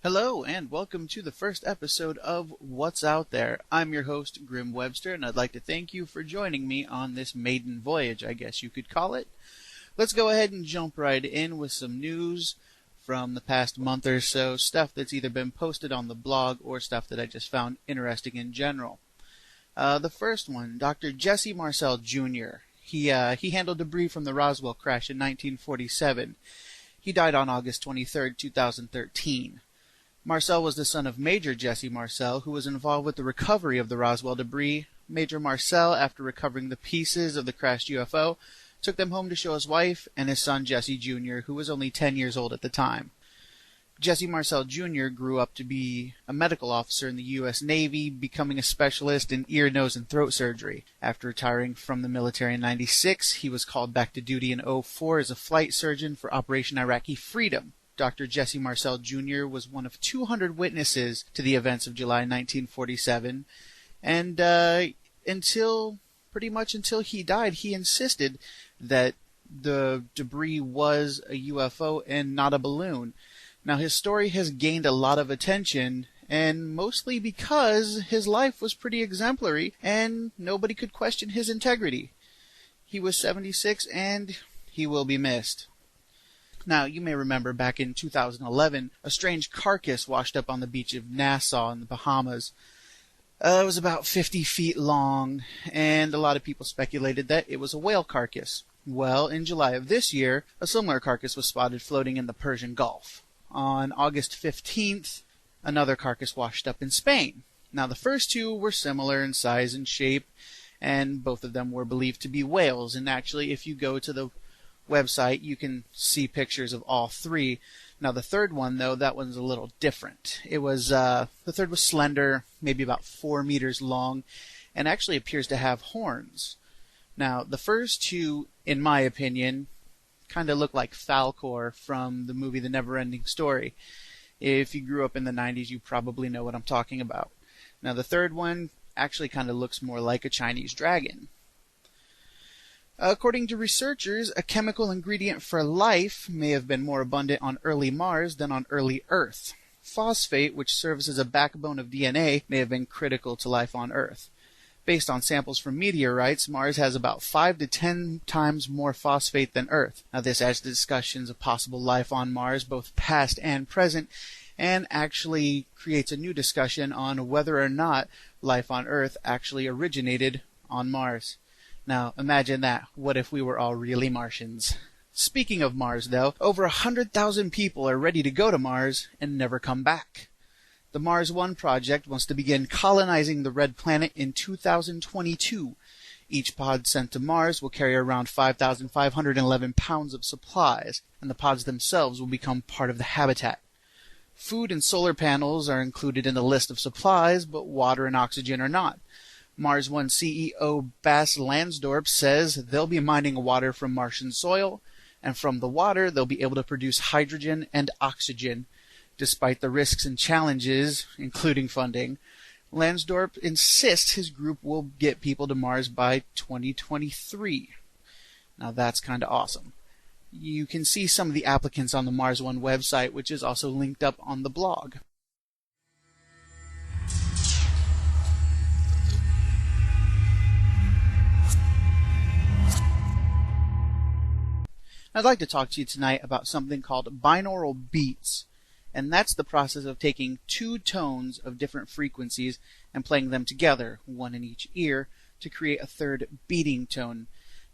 Hello, and welcome to the first episode of What's Out There. I'm your host, Grim Webster, and I'd like to thank you for joining me on this maiden voyage, I guess you could call it. Let's go ahead and jump right in with some news from the past month or so, stuff that's either been posted on the blog or stuff that I just found interesting in general. The first one, Dr. Jesse Marcel Jr. He handled debris from the Roswell crash in 1947. He died on August 23, 2013. Marcel was the son of Major Jesse Marcel, who was involved with the recovery of the Roswell debris. Major Marcel, after recovering the pieces of the crashed UFO, took them home to show his wife and his son Jesse Jr., who was only 10 years old at the time. Jesse Marcel Jr. grew up to be a medical officer in the U.S. Navy, becoming a specialist in ear, nose, and throat surgery. After retiring from the military in 1996, he was called back to duty in 2004 as a flight surgeon for Operation Iraqi Freedom. Dr. Jesse Marcel Jr. was one of 200 witnesses to the events of July 1947, and until he died, he insisted that the debris was a UFO and not a balloon. Now, his story has gained a lot of attention, and mostly because his life was pretty exemplary, and nobody could question his integrity. He was 76, and he will be missed. Now, you may remember back in 2011, a strange carcass washed up on the beach of Nassau in the Bahamas. It was about 50 feet long, and a lot of people speculated that it was a whale carcass. Well, in July of this year, a similar carcass was spotted floating in the Persian Gulf. On August 15th, another carcass washed up in Spain. Now, the first two were similar in size and shape, and both of them were believed to be whales. And actually, if you go to the website, you can see pictures of all three. Now, the third one, though, that one's a little different. The third was slender, maybe about 4 meters long, and actually appears to have horns. Now, the first two, in my opinion, kind of look like Falkor from the movie The Neverending Story. If you grew up in the 90s, you probably know what I'm talking about. Now, the third one actually kind of looks more like a Chinese dragon. According to researchers, a chemical ingredient for life may have been more abundant on early Mars than on early Earth. Phosphate, which serves as a backbone of DNA, may have been critical to life on Earth. Based on samples from meteorites, Mars has about 5 to 10 times more phosphate than Earth. Now, this adds to discussions of possible life on Mars, both past and present, and actually creates a new discussion on whether or not life on Earth actually originated on Mars. Now, imagine that. What if we were all really Martians? Speaking of Mars, though, over 100,000 people are ready to go to Mars and never come back. The Mars One project wants to begin colonizing the red planet in 2022. Each pod sent to Mars will carry around 5,511 pounds of supplies, and the pods themselves will become part of the habitat. Food and solar panels are included in the list of supplies, but water and oxygen are not. Mars One CEO Bas Lansdorp says they'll be mining water from Martian soil, and from the water they'll be able to produce hydrogen and oxygen. Despite the risks and challenges, including funding, Lansdorp insists his group will get people to Mars by 2023. Now that's kind of awesome. You can see some of the applicants on the Mars One website, which is also linked up on the blog. I'd like to talk to you tonight about something called binaural beats, and that's the process of taking two tones of different frequencies and playing them together, one in each ear, to create a third beating tone.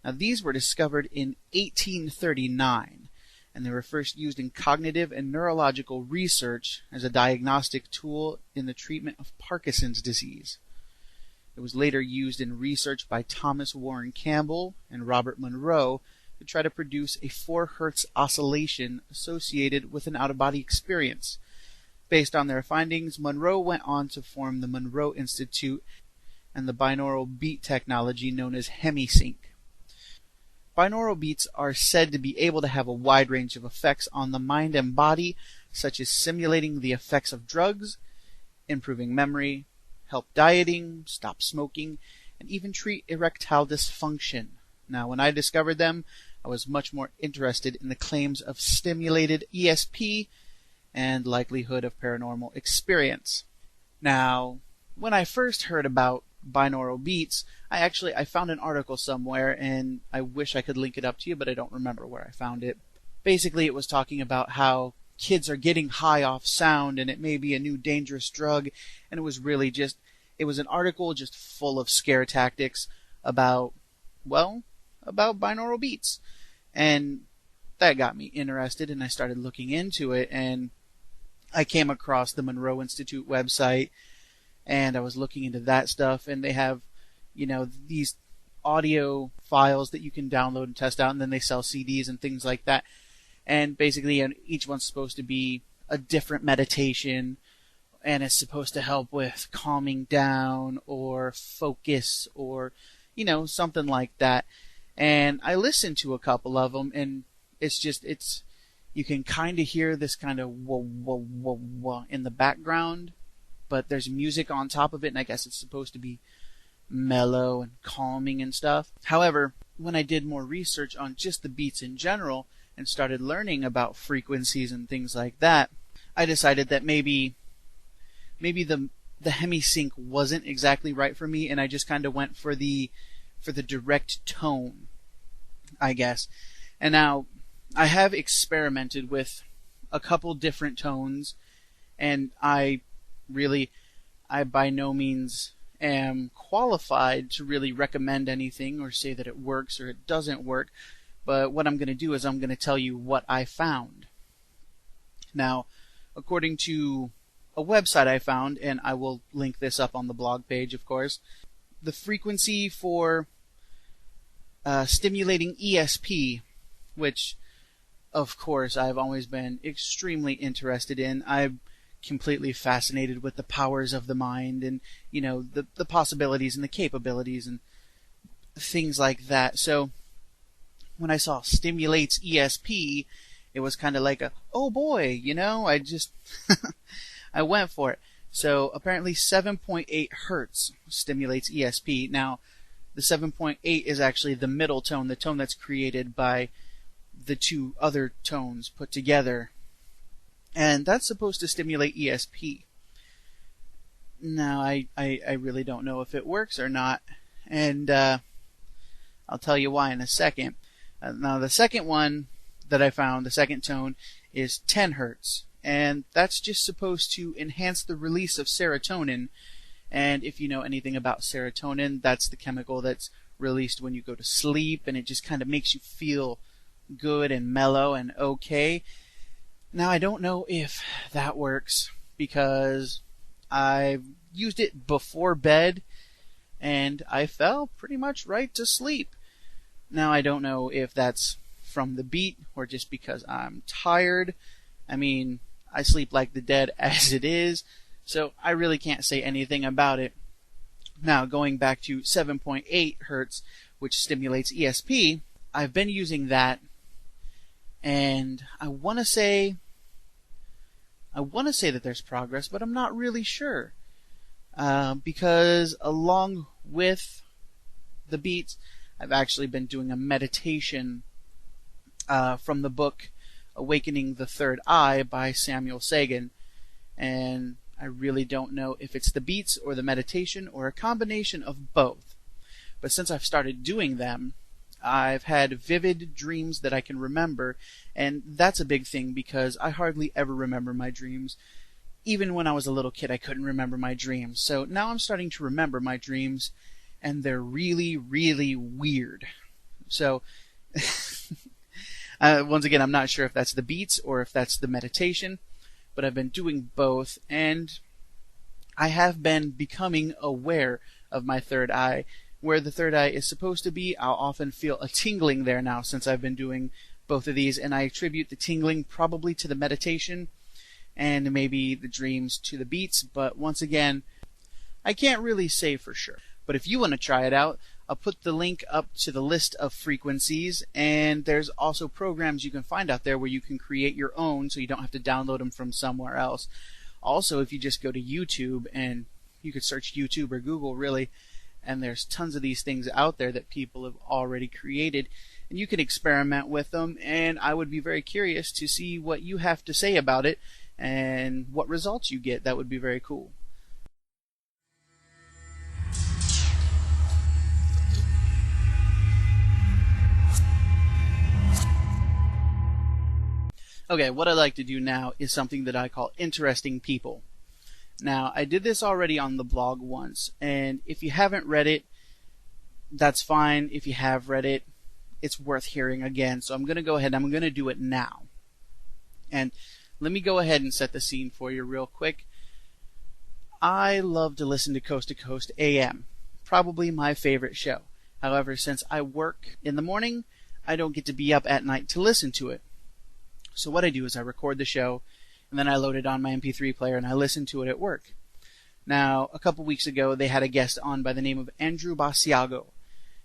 Now, these were discovered in 1839, and they were first used in cognitive and neurological research as a diagnostic tool in the treatment of Parkinson's disease. It was later used in research by Thomas Warren Campbell and Robert Monroe to try to produce a 4 Hz oscillation associated with an out-of-body experience. Based on their findings, Monroe went on to form the Monroe Institute and the binaural beat technology known as hemisync. Binaural beats are said to be able to have a wide range of effects on the mind and body, such as simulating the effects of drugs, improving memory, help dieting, stop smoking, and even treat erectile dysfunction. Now, when I discovered them, I was much more interested in the claims of stimulated ESP and likelihood of paranormal experience. Now, when I first heard about binaural beats, I found an article somewhere, and I wish I could link it up to you, but I don't remember where I found it. Basically, it was talking about how kids are getting high off sound, and it may be a new dangerous drug, and it was really just, it was an article just full of scare tactics about, well, about binaural beats. And that got me interested, and I started looking into it, and I came across the Monroe Institute website, and I was looking into that stuff, and they have, these audio files that you can download and test out, and then they sell CDs and things like that. And basically, each one's supposed to be a different meditation, and it's supposed to help with calming down or focus or, something like that. And I listened to a couple of them, and you can kind of hear this kind of whoa, whoa, whoa, whoa in the background, but there's music on top of it, and I guess it's supposed to be mellow and calming and stuff. However, when I did more research on just the beats in general and started learning about frequencies and things like that, I decided that maybe the hemisync wasn't exactly right for me, and I just kind of went for the direct tone, I guess. And now I have experimented with a couple different tones, and I by no means am qualified to really recommend anything or say that it works or it doesn't work. But what I'm going to do is I'm going to tell you what I found. Now, according to a website I found, and I will link this up on the blog page, of course, the frequency for stimulating ESP, which, of course, I've always been extremely interested in. I'm completely fascinated with the powers of the mind and, the possibilities and the capabilities and things like that. So when I saw stimulates ESP, it was kind of like oh boy, I just, I went for it. So apparently 7.8 hertz stimulates ESP. Now, the 7.8 is actually the middle tone, the tone that's created by the two other tones put together. And that's supposed to stimulate ESP. Now, I really don't know if it works or not. And I'll tell you why in a second. Now, the second one that I found, the second tone, is 10 hertz. And that's just supposed to enhance the release of serotonin. And if you know anything about serotonin, that's the chemical that's released when you go to sleep, and it just kind of makes you feel good and mellow and okay. Now, I don't know if that works because I've used it before bed, and I fell pretty much right to sleep. Now, I don't know if that's from the beat or just because I'm tired. I mean, I sleep like the dead as it is, so I really can't say anything about it. Now, going back to 7.8 hertz, which stimulates ESP, I've been using that, and I want to say that there's progress, but I'm not really sure. Because along with the beats, I've actually been doing a meditation from the book Awakening the Third Eye by Samuel Sagan. And I really don't know if it's the beats or the meditation or a combination of both. But since I've started doing them, I've had vivid dreams that I can remember, and that's a big thing because I hardly ever remember my dreams. Even when I was a little kid, I couldn't remember my dreams. So now I'm starting to remember my dreams, and they're really, really weird. So, once again, I'm not sure if that's the beats or if that's the meditation, but I've been doing both, and I have been becoming aware of my third eye. Where the third eye is supposed to be, I'll often feel a tingling there now since I've been doing both of these, and I attribute the tingling probably to the meditation and maybe the dreams to the beats, but once again, I can't really say for sure. But if you want to try it out, I'll put the link up to the list of frequencies, and there's also programs you can find out there where you can create your own so you don't have to download them from somewhere else. Also, if you just go to YouTube, and you could search YouTube or Google really, and there's tons of these things out there that people have already created, and you can experiment with them, and I would be very curious to see what you have to say about it, and what results you get. That would be very cool. Okay, what I like to do now is something that I call interesting people. Now, I did this already on the blog once, and if you haven't read it, that's fine. If you have read it, it's worth hearing again. So I'm going to go ahead and I'm going to do it now. And let me go ahead and set the scene for you real quick. I love to listen to Coast AM, probably my favorite show. However, since I work in the morning, I don't get to be up at night to listen to it. So what I do is I record the show, and then I load it on my MP3 player and I listen to it at work. Now, a couple weeks ago, they had a guest on by the name of Andrew Basiago.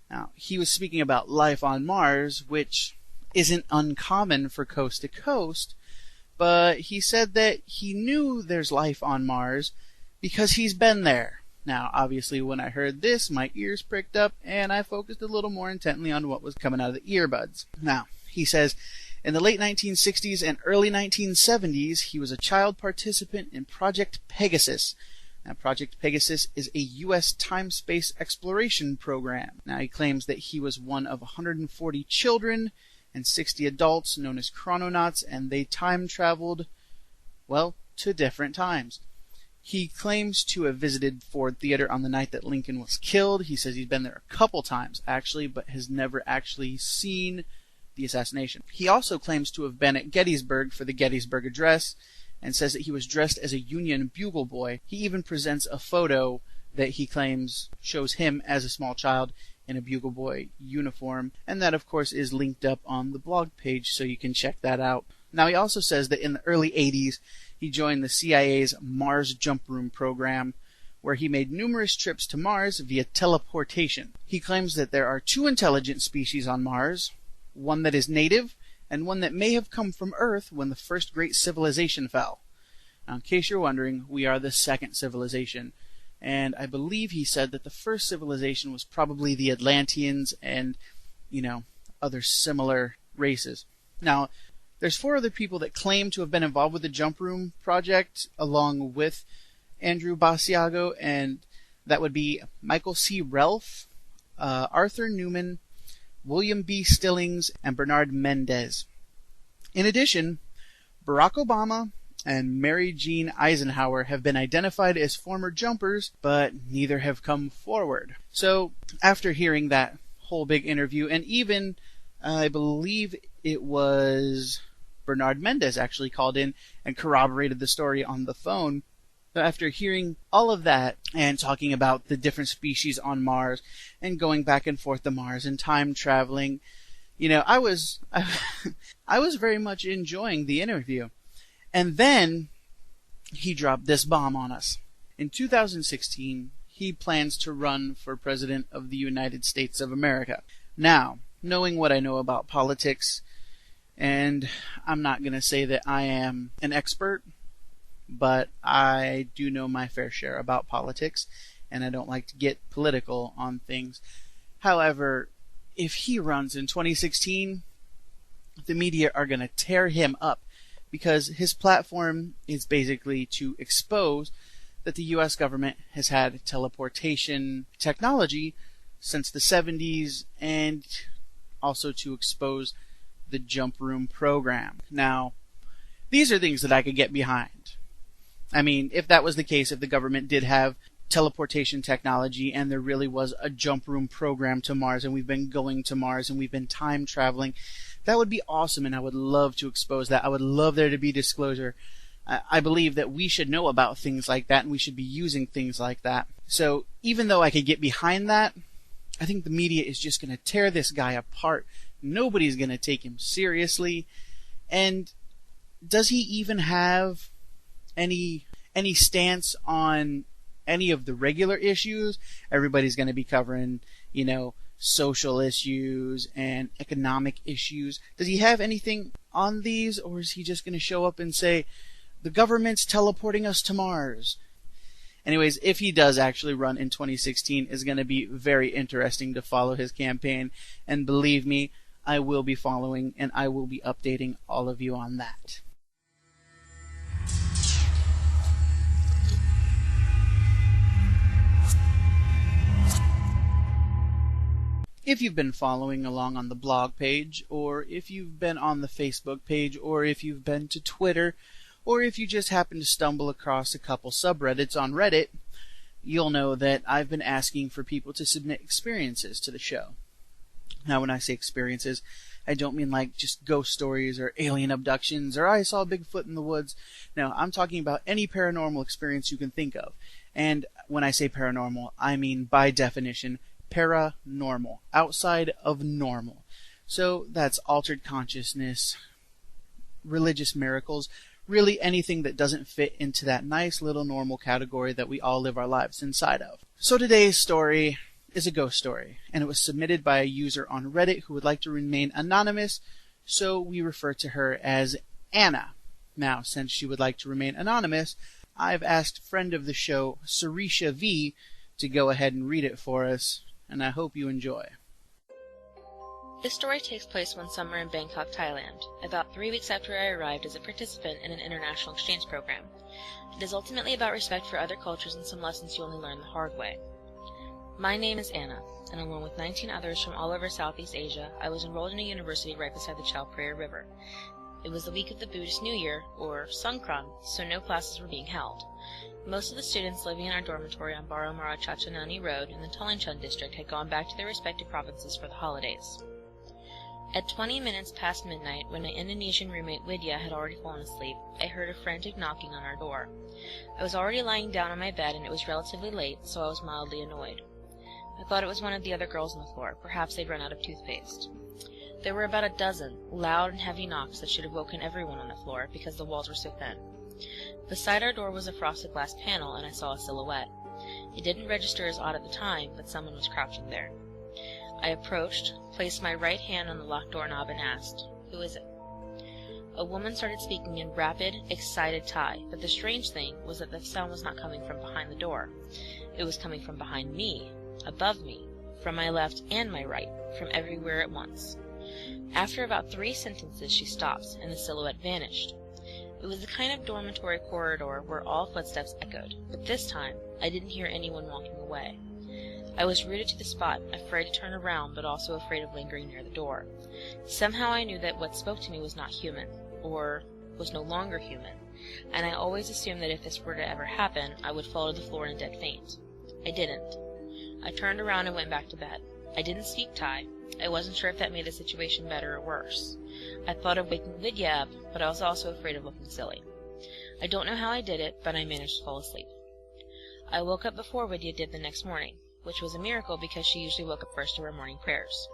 Now, he was speaking about life on Mars, which isn't uncommon for Coast to Coast, but he said that he knew there's life on Mars because he's been there. Now, obviously, when I heard this, my ears pricked up, and I focused a little more intently on what was coming out of the earbuds. Now, he says, in the late 1960s and early 1970s, he was a child participant in Project Pegasus. Now, Project Pegasus is a U.S. time-space exploration program. Now, he claims that he was one of 140 children and 60 adults known as chrononauts, and they time-traveled, well, to different times. He claims to have visited Ford Theater on the night that Lincoln was killed. He says he's been there a couple times, actually, but has never actually seen the assassination. He also claims to have been at Gettysburg for the Gettysburg Address and says that he was dressed as a Union bugle boy. He even presents a photo that he claims shows him as a small child in a bugle boy uniform, and that of course is linked up on the blog page so you can check that out. Now, he also says that in the early 80s he joined the CIA's Mars Jump Room program, where he made numerous trips to Mars via teleportation. He claims that there are two intelligent species on Mars, one that is native, and one that may have come from Earth when the first great civilization fell. Now, in case you're wondering, we are the second civilization, and I believe he said that the first civilization was probably the Atlanteans and, other similar races. Now, there's 4 other people that claim to have been involved with the Jump Room project, along with Andrew Basiago, and that would be Michael C. Relf, Arthur Newman, William B. Stillings, and Bernard Mendez. In addition, Barack Obama and Mary Jean Eisenhower have been identified as former jumpers, but neither have come forward. So, after hearing that whole big interview, and even, I believe it was Bernard Mendez actually called in and corroborated the story on the phone. After hearing all of that and talking about the different species on Mars and going back and forth to Mars and time traveling, I was very much enjoying the interview. And then he dropped this bomb on us. In 2016, he plans to run for President of the United States of America. Now, knowing what I know about politics, and I'm not going to say that I am an expert, but I do know my fair share about politics, and I don't like to get political on things. However, if he runs in 2016, the media are going to tear him up, because his platform is basically to expose that the U.S. government has had teleportation technology since the 70s, and also to expose the Jump Room program. Now, these are things that I could get behind. I mean, if that was the case, if the government did have teleportation technology and there really was a Jump Room program to Mars and we've been going to Mars and we've been time traveling, that would be awesome, and I would love to expose that. I would love there to be disclosure. I believe that we should know about things like that and we should be using things like that. So even though I could get behind that, I think the media is just going to tear this guy apart. Nobody's going to take him seriously. And does he even have any stance on any of the regular issues? Everybody's going to be covering, social issues and economic issues. Does he have anything on these, or is he just going to show up and say, the government's teleporting us to Mars? Anyways, if he does actually run in 2016, it's going to be very interesting to follow his campaign, and believe me, I will be following and I will be updating all of you on that. If you've been following along on the blog page, or if you've been on the Facebook page, or if you've been to Twitter, or if you just happen to stumble across a couple subreddits on Reddit, you'll know that I've been asking for people to submit experiences to the show. Now, when I say experiences, I don't mean like just ghost stories or alien abductions or I saw Bigfoot in the woods. No, I'm talking about any paranormal experience you can think of. And when I say paranormal, I mean by definition paranormal, outside of normal. So that's altered consciousness, religious miracles, really anything that doesn't fit into that nice little normal category that we all live our lives inside of. So today's story is a ghost story, and it was submitted by a user on Reddit who would like to remain anonymous, so we refer to her as Anna. Now, since she would like to remain anonymous, I've asked friend of the show, Sarisha V, to go ahead and read it for us, and I hope you enjoy. This story takes place one summer in Bangkok, Thailand, about 3 weeks after I arrived as a participant in an international exchange program. It is ultimately about respect for other cultures and some lessons you only learn the hard way. My name is Anna, and along with 19 others from all over Southeast Asia, I was enrolled in a university right beside the Chao Phraya River. It was the week of the Buddhist New Year, or Songkran, so no classes were being held. Most of the students living in our dormitory on Baromara Chachanani Road in the Tolingchun district had gone back to their respective provinces for the holidays. At 20 minutes past midnight, when my Indonesian roommate Widya had already fallen asleep, I heard a frantic knocking on our door. I was already lying down on my bed and it was relatively late, so I was mildly annoyed. I thought it was one of the other girls on the floor. Perhaps they'd run out of toothpaste. There were about a dozen loud and heavy knocks that should have woken everyone on the floor because the walls were so thin. Beside our door was a frosted glass panel, and I saw a silhouette. It didn't register as odd at the time, but someone was crouching there. I approached, placed my right hand on the locked doorknob, and asked, "Who is it?" A woman started speaking in rapid, excited Thai, but the strange thing was that the sound was not coming from behind the door. It was coming from behind me, above me, from my left and my right, from everywhere at once. After about 3 sentences she stopped, and the silhouette vanished. It was the kind of dormitory corridor where all footsteps echoed, but this time I didn't hear anyone walking away. I was rooted to the spot, afraid to turn around, but also afraid of lingering near the door. Somehow I knew that what spoke to me was not human, or was no longer human, and I always assumed that if this were to ever happen, I would fall to the floor in a dead faint. I didn't. I turned around and went back to bed. I didn't speak Thai. I wasn't sure if that made the situation better or worse. I thought of waking Vidya up, but I was also afraid of looking silly. I don't know how I did it, but I managed to fall asleep. I woke up before Vidya did the next morning, which was a miracle because she usually woke up first to her morning prayers.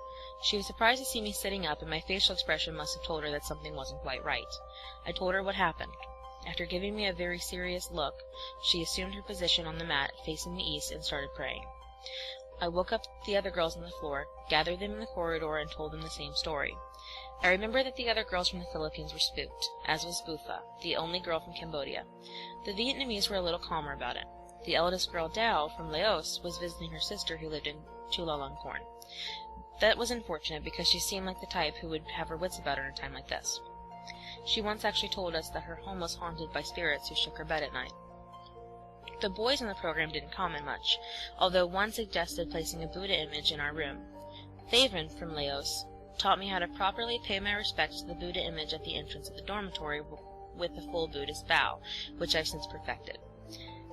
She was surprised to see me sitting up, and my facial expression must have told her that something wasn't quite right. I told her what happened. After giving me a very serious look, she assumed her position on the mat, facing the east, and started praying. I woke up the other girls on the floor, gathered them in the corridor, and told them the same story. I remember that the other girls from the Philippines were spooked, as was Butha, the only girl from Cambodia. The Vietnamese were a little calmer about it. The eldest girl, Dao, from Laos, was visiting her sister who lived in Chulalongkorn. That was unfortunate because she seemed like the type who would have her wits about her in a time like this. She once actually told us that her home was haunted by spirits who shook her bed at night. The boys in the program didn't comment much, although one suggested placing a Buddha image in our room. Thaven, from Laos, taught me how to properly pay my respects to the Buddha image at the entrance of the dormitory with the full Buddhist bow, which I've since perfected.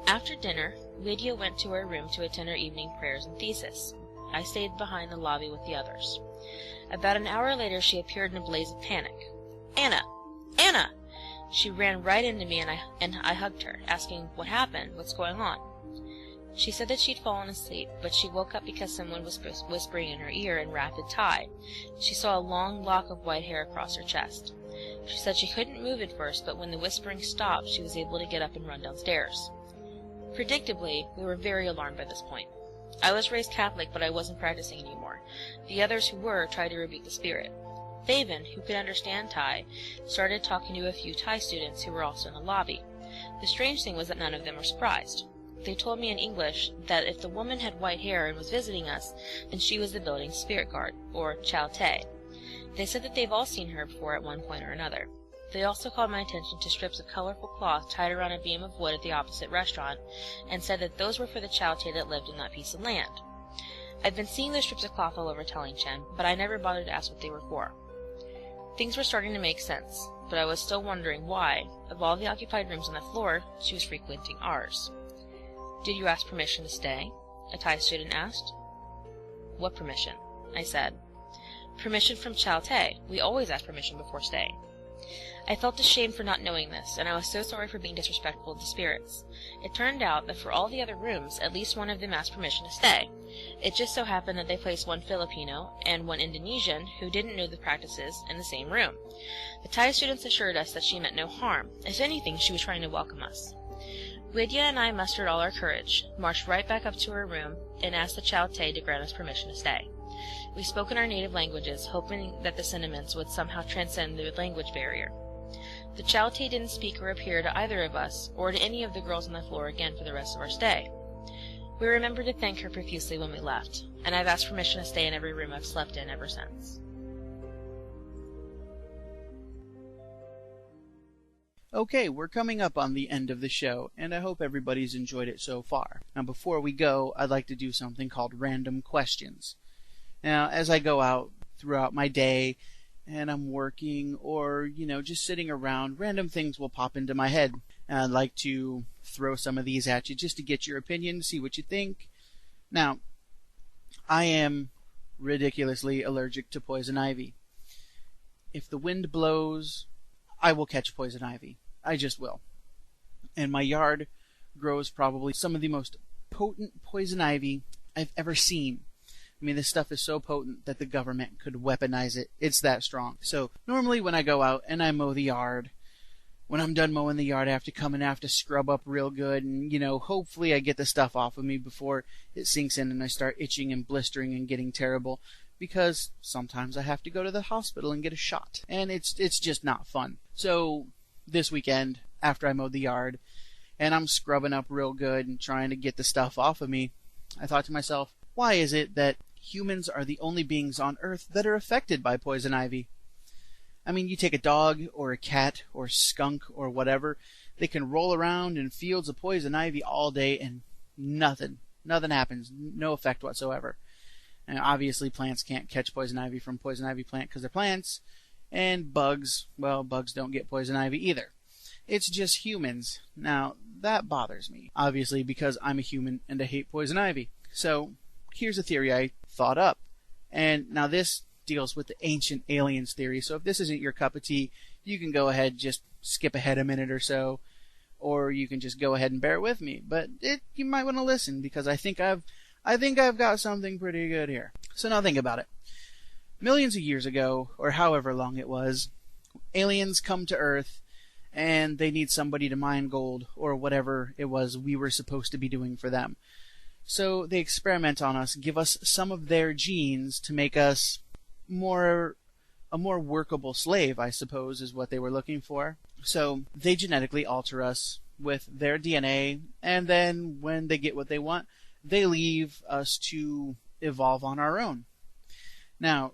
After dinner, Vidya went to her room to attend her evening prayers and thesis. I stayed behind the lobby with the others. About an hour later she appeared in a blaze of panic. "Anna! Anna!" She ran right into me and I hugged her, asking what happened, what's going on. She said that she'd fallen asleep, but she woke up because someone was whispering in her ear in rapid Thai. She saw a long lock of white hair across her chest. She said she couldn't move at first, but when the whispering stopped, she was able to get up and run downstairs. Predictably, we were very alarmed by this point. I was raised Catholic, but I wasn't practicing anymore. The others who were tried to rebuke the spirit. Thaven, who could understand Thai, started talking to a few Thai students who were also in the lobby. The strange thing was that none of them were surprised. They told me in English that if the woman had white hair and was visiting us, then she was the building's spirit guard, or Chow Te. They said that they've all seen her before at one point or another. They also called my attention to strips of colorful cloth tied around a beam of wood at the opposite restaurant, and said that those were for the Chow Te that lived in that piece of land. I'd been seeing those strips of cloth all over Tellingchen, but I never bothered to ask what they were for. Things were starting to make sense, but I was still wondering why, of all the occupied rooms on the floor, she was frequenting ours. "Did you ask permission to stay?" a Thai student asked. "What permission?" I said. "Permission from Chow Tay. We always ask permission before staying." I felt ashamed for not knowing this, and I was so sorry for being disrespectful to the spirits. It turned out that for all the other rooms, at least one of them asked permission to stay. It just so happened that they placed one Filipino and one Indonesian, who didn't know the practices, in the same room. The Thai students assured us that she meant no harm. If anything, she was trying to welcome us. Widya and I mustered all our courage, marched right back up to her room, and asked the Chow Tay to grant us permission to stay. We spoke in our native languages, hoping that the sentiments would somehow transcend the language barrier. The Chow Tay didn't speak or appear to either of us, or to any of the girls on the floor again for the rest of our stay. We remembered to thank her profusely when we left, and I've asked permission to stay in every room I've slept in ever since. Okay, we're coming up on the end of the show, and I hope everybody's enjoyed it so far. Now, before we go, I'd like to do something called random questions. Now, as I go out throughout my day, and I'm working or, just sitting around, random things will pop into my head. And I'd like to throw some of these at you just to get your opinion, see what you think. Now, I am ridiculously allergic to poison ivy. If the wind blows, I will catch poison ivy. I just will. And my yard grows probably some of the most potent poison ivy I've ever seen. I mean, this stuff is so potent that the government could weaponize it. It's that strong. So normally when I go out and I mow the yard, when I'm done mowing the yard, I have to come and I have to scrub up real good. And, hopefully I get the stuff off of me before it sinks in and I start itching and blistering and getting terrible. Because sometimes I have to go to the hospital and get a shot. And it's just not fun. So this weekend, after I mowed the yard, and I'm scrubbing up real good and trying to get the stuff off of me, I thought to myself, why is it that humans are the only beings on Earth that are affected by poison ivy? I mean, you take a dog or a cat or skunk or whatever, they can roll around in fields of poison ivy all day and nothing happens, no effect whatsoever. And obviously plants can't catch poison ivy from poison ivy plant because they're plants, and bugs don't get poison ivy either. It's just humans. Now, that bothers me, obviously, because I'm a human and I hate poison ivy. So, here's a theory I thought up. And now this deals with the ancient aliens theory. So if this isn't your cup of tea, you can go ahead, just skip ahead a minute or so, or you can just go ahead and bear with me. But you might want to listen because I think I've got something pretty good here. So now think about it. Millions of years ago, or however long it was, aliens come to Earth and they need somebody to mine gold or whatever it was we were supposed to be doing for them. So they experiment on us, give us some of their genes to make us a more workable slave, I suppose, is what they were looking for. So they genetically alter us with their DNA, and then when they get what they want, they leave us to evolve on our own. Now,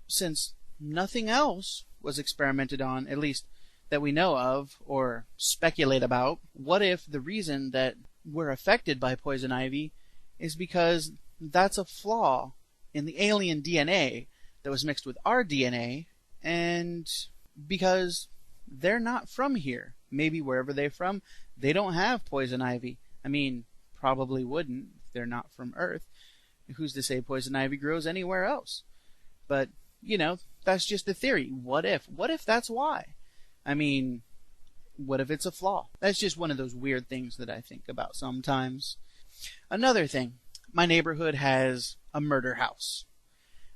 since nothing else was experimented on, at least that we know of or speculate about, what if the reason that we're affected by poison ivy is because that's a flaw in the alien DNA that was mixed with our DNA, and because they're not from here. Maybe wherever they're from, they don't have poison ivy. I mean, probably wouldn't if they're not from Earth. Who's to say poison ivy grows anywhere else? But, that's just a theory. What if? What if that's why? I mean, what if it's a flaw? That's just one of those weird things that I think about sometimes. Another thing, my neighborhood has a murder house.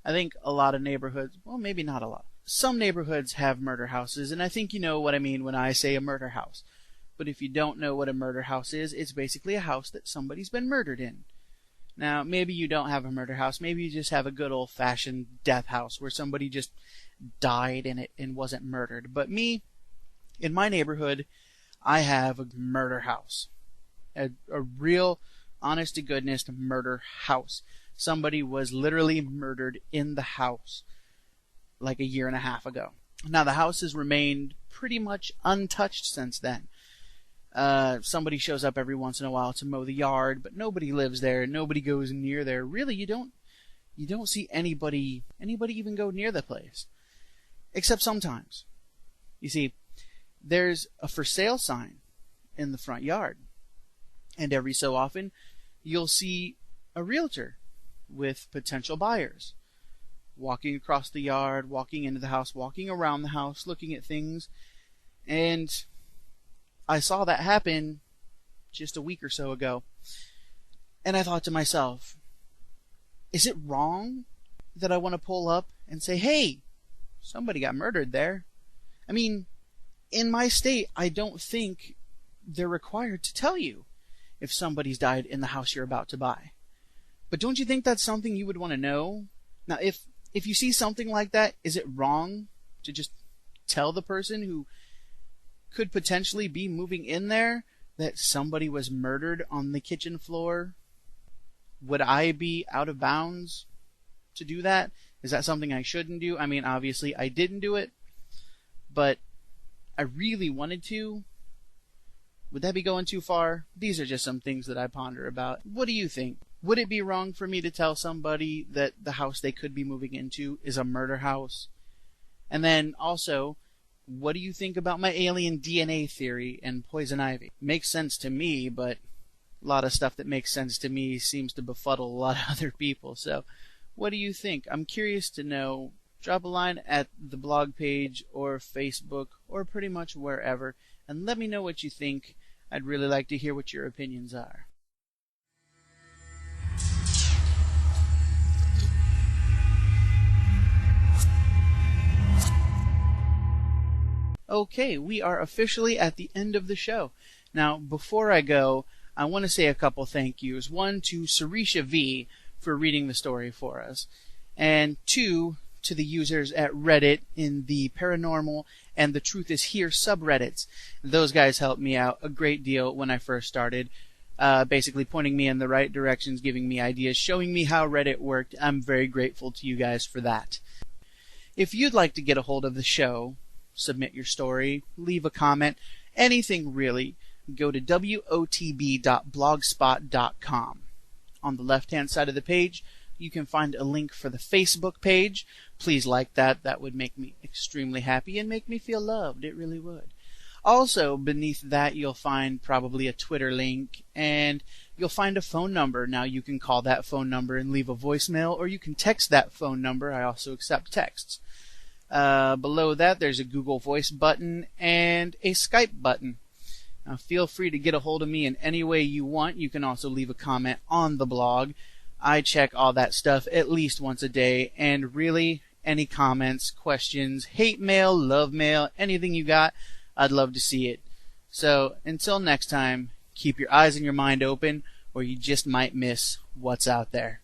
I think a lot of neighborhoods, well, maybe not a lot. Some neighborhoods have murder houses, and I think you know what I mean when I say a murder house. But if you don't know what a murder house is, it's basically a house that somebody's been murdered in. Now, maybe you don't have a murder house. Maybe you just have a good old-fashioned death house where somebody just died in it and wasn't murdered. But me, in my neighborhood, I have a murder house. A real, honest-to-goodness murder house. Somebody was literally murdered in the house like a year and a half ago. Now, the house has remained pretty much untouched since then. Somebody shows up every once in a while to mow the yard, but nobody lives there. Nobody goes near there. Really, you don't see anybody even go near the place, except sometimes. You see, there's a for sale sign in the front yard, and every so often you'll see a realtor with potential buyers walking across the yard, walking into the house, walking around the house, looking at things. And I saw that happen just a week or so ago, and I thought to myself, is it wrong that I want to pull up and say, hey, somebody got murdered there? I mean, in my state, I don't think they're required to tell you if somebody's died in the house you're about to buy. But don't you think that's something you would want to know? Now, if you see something like that, is it wrong to just tell the person who could potentially be moving in there that somebody was murdered on the kitchen floor? Would I be out of bounds to do that? Is that something I shouldn't do? I mean, obviously I didn't do it, but I really wanted to. Would that be going too far? These are just some things that I ponder about. What do you think? Would it be wrong for me to tell somebody that the house they could be moving into is a murder house? And then also, what do you think about my alien DNA theory and poison ivy? Makes sense to me, but a lot of stuff that makes sense to me seems to befuddle a lot of other people. So, what do you think? I'm curious to know. Drop a line at the blog page or Facebook or pretty much wherever, and let me know what you think. I'd really like to hear what your opinions are. Okay, we are officially at the end of the show. Now, before I go, I want to say a couple thank yous. One, to Sarisha V for reading the story for us. And two, to the users at Reddit in the Paranormal and the Truth Is Here subreddits. Those guys helped me out a great deal when I first started, basically pointing me in the right directions, giving me ideas, showing me how Reddit worked. I'm very grateful to you guys for that. If you'd like to get a hold of the show, submit your story, leave a comment, anything really, go to wotb.blogspot.com. On the left-hand side of the page, you can find a link for the Facebook page. Please like that. That would make me extremely happy and make me feel loved. It really would. Also, beneath that, you'll find probably a Twitter link, and you'll find a phone number. Now, you can call that phone number and leave a voicemail, or you can text that phone number. I also accept texts. Below that, there's a Google Voice button and a Skype button. Now, feel free to get a hold of me in any way you want. You can also leave a comment on the blog. I check all that stuff at least once a day, and really, any comments, questions, hate mail, love mail, anything you got, I'd love to see it. So, until next time, keep your eyes and your mind open, or you just might miss what's out there.